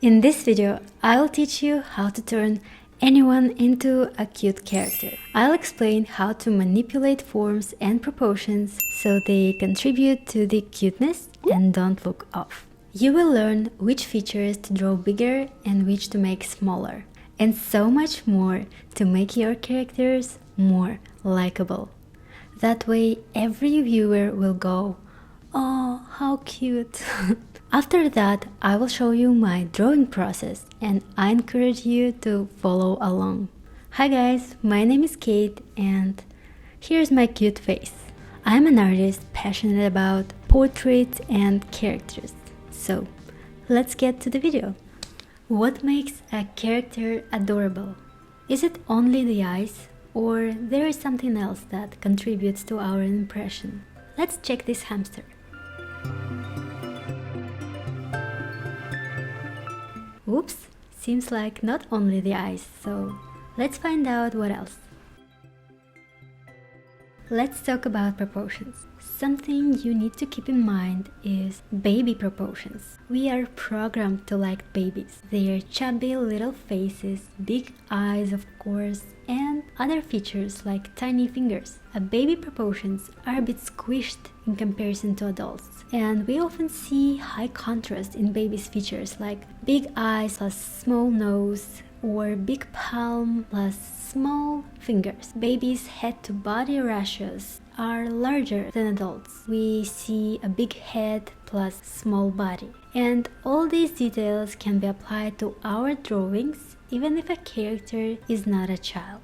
In this video, I'll teach you how to turn anyone into a cute character. I'll explain how to manipulate forms and proportions so they contribute to the cuteness and don't look off. You will learn which features to draw bigger and which to make smaller, and so much more to make your characters more likable. That way, every viewer will go, "Oh, how cute!" After that, I will show you my drawing process and I encourage you to follow along. Hi guys, my name is Kate and here's my cute face. I'm an artist passionate about portraits and characters. So, let's get to the video. What makes a character adorable? Is it only the eyes, or there is something else that contributes to our impression? Let's check this hamster. Oops, seems like not only the eyes, so let's find out what else. Let's talk about proportions. Something you need to keep in mind is baby proportions. We are programmed to like babies. Their chubby little faces, big eyes of course, and other features like tiny fingers. Baby proportions are a bit squished in comparison to adults, and we often see high contrast in babies' features like big eyes plus small nose, or big palm plus small fingers. Babies' head to body ratios are larger than adults. We see a big head plus small body. And all these details can be applied to our drawings even if a character is not a child.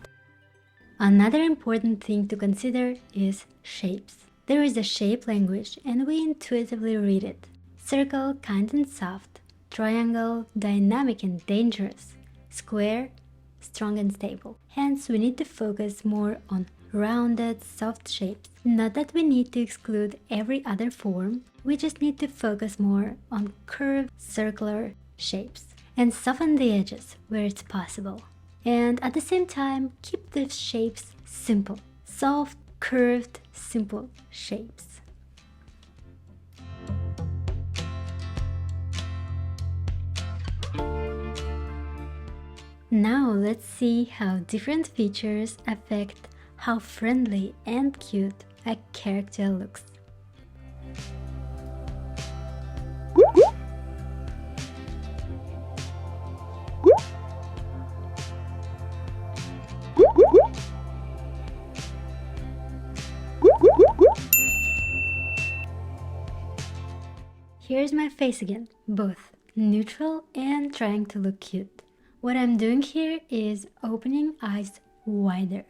Another important thing to consider is shapes. There is a shape language and we intuitively read it. Circle, kind and soft. Triangle, dynamic and dangerous. Square, strong and stable. Hence, we need to focus more on rounded, soft shapes. Not that we need to exclude every other form, we just need to focus more on curved, circular shapes and soften the edges where it's possible. And at the same time, keep the shapes simple. Soft, curved, simple shapes. Now let's see how different features affect how friendly and cute a character looks. Here's my face again, both neutral and trying to look cute. What I'm doing here is opening eyes wider.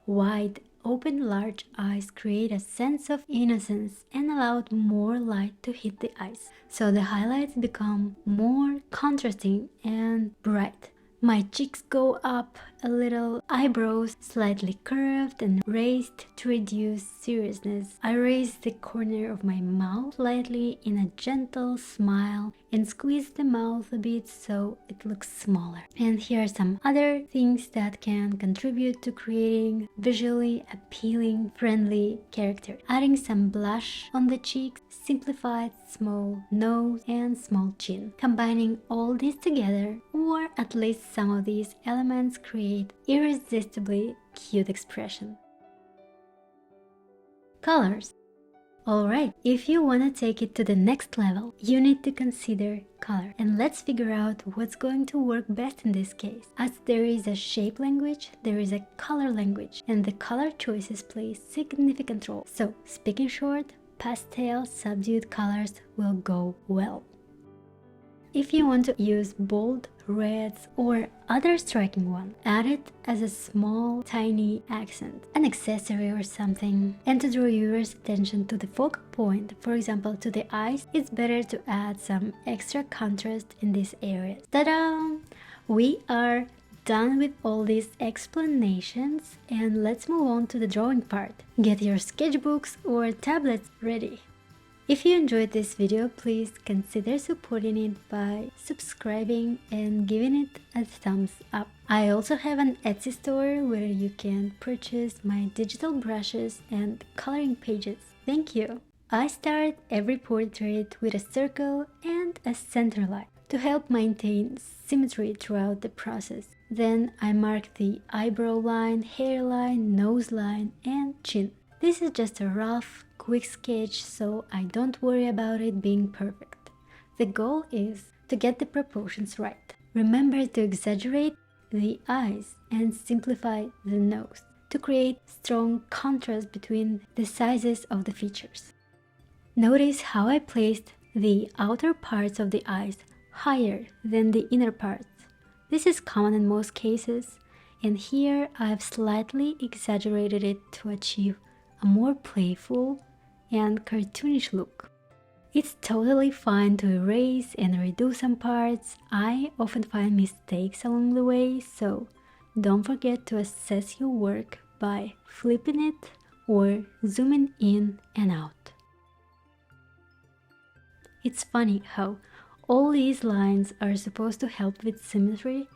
Wide, open, large eyes create a sense of innocence and allow more light to hit the eyes, so the highlights become more contrasting and bright. My cheeks go up a little, eyebrows slightly curved and raised to reduce seriousness. I raise the corner of my mouth slightly in a gentle smile and squeeze the mouth a bit so it looks smaller. And here are some other things that can contribute to creating visually appealing, friendly character. Adding some blush on the cheeks, simplified small nose and small chin. Combining all this together, or at least some of these elements, create irresistibly cute expression. Colors. Alright, if you want to take it to the next level, you need to consider color. And let's figure out what's going to work best in this case. As there is a shape language, there is a color language, and the color choices play a significant role. So, speaking short, pastel, subdued colors will go well. If you want to use bold reds or other striking one, add it as a small, tiny accent, an accessory or something. And to draw viewers' attention to the focal point, for example to the eyes, it's better to add some extra contrast in these areas. Ta-da! We are done with all these explanations and let's move on to the drawing part. Get your sketchbooks or tablets ready. If you enjoyed this video, please consider supporting it by subscribing and giving it a thumbs up. I also have an Etsy store where you can purchase my digital brushes and coloring pages. Thank you! I start every portrait with a circle and a center line. to help maintain symmetry throughout the process. Then I mark the eyebrow line, hairline, nose line, and chin. This is just a rough, quick sketch, so I don't worry about it being perfect. The goal is to get the proportions right. Remember to exaggerate the eyes and simplify the nose to create strong contrast between the sizes of the features. Notice how I placed the outer parts of the eyes higher than the inner parts. This is common in most cases, and here I've slightly exaggerated it to achieve a more playful and cartoonish look. It's totally fine to erase and redo some parts. I often find mistakes along the way, so don't forget to assess your work by flipping it or zooming in and out. It's funny how all these lines are supposed to help with symmetry,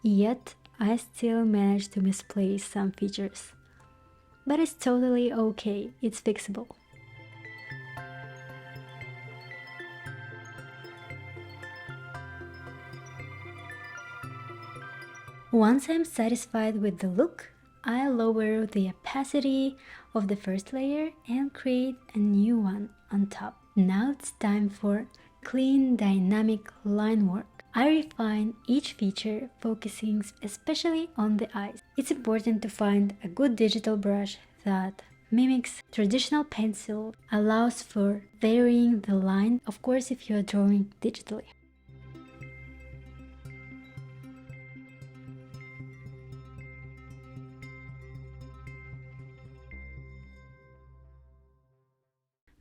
yet I still manage to misplace some features. But it's totally okay, it's fixable. Once I'm satisfied with the look, I lower the opacity of the first layer and create a new one on top. Now it's time for clean, dynamic line work. I refine each feature, focusing especially on the eyes. It's important to find a good digital brush that mimics traditional pencil, allows for varying the line, of course if you're drawing digitally.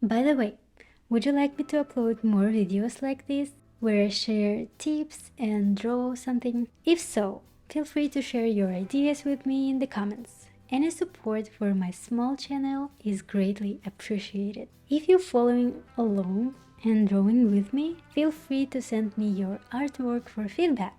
By the way, would you like me to upload more videos like this, where I share tips and draw something? If so, feel free to share your ideas with me in the comments. Any support for my small channel is greatly appreciated. If you're following along and drawing with me, feel free to send me your artwork for feedback.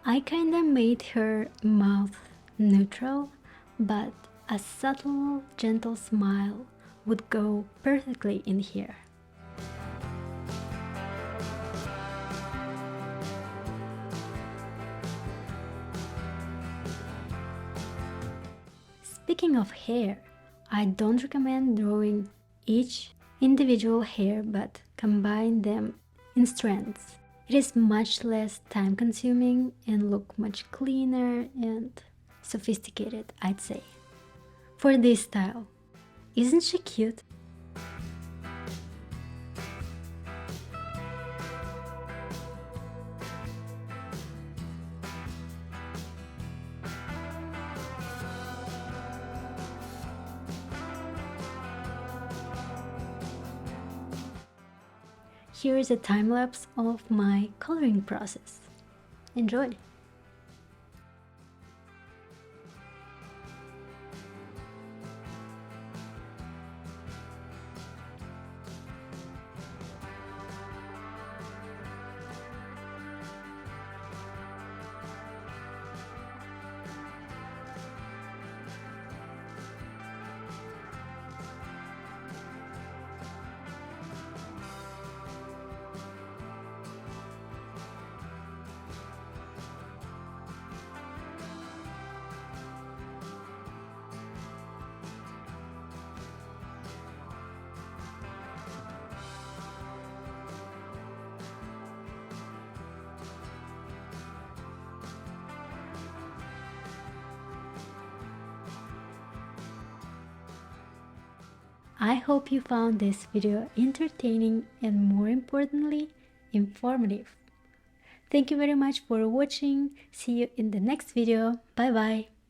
I kinda made her mouth neutral, but a subtle, gentle smile would go perfectly in here. Speaking of hair, I don't recommend drawing each individual hair, but combine them in strands. It is much less time consuming and look much cleaner and sophisticated, I'd say. For this style, isn't she cute? Here is a time-lapse of my coloring process. Enjoy! I hope you found this video entertaining and, more importantly, informative. Thank you very much for watching. See you in the next video. Bye bye.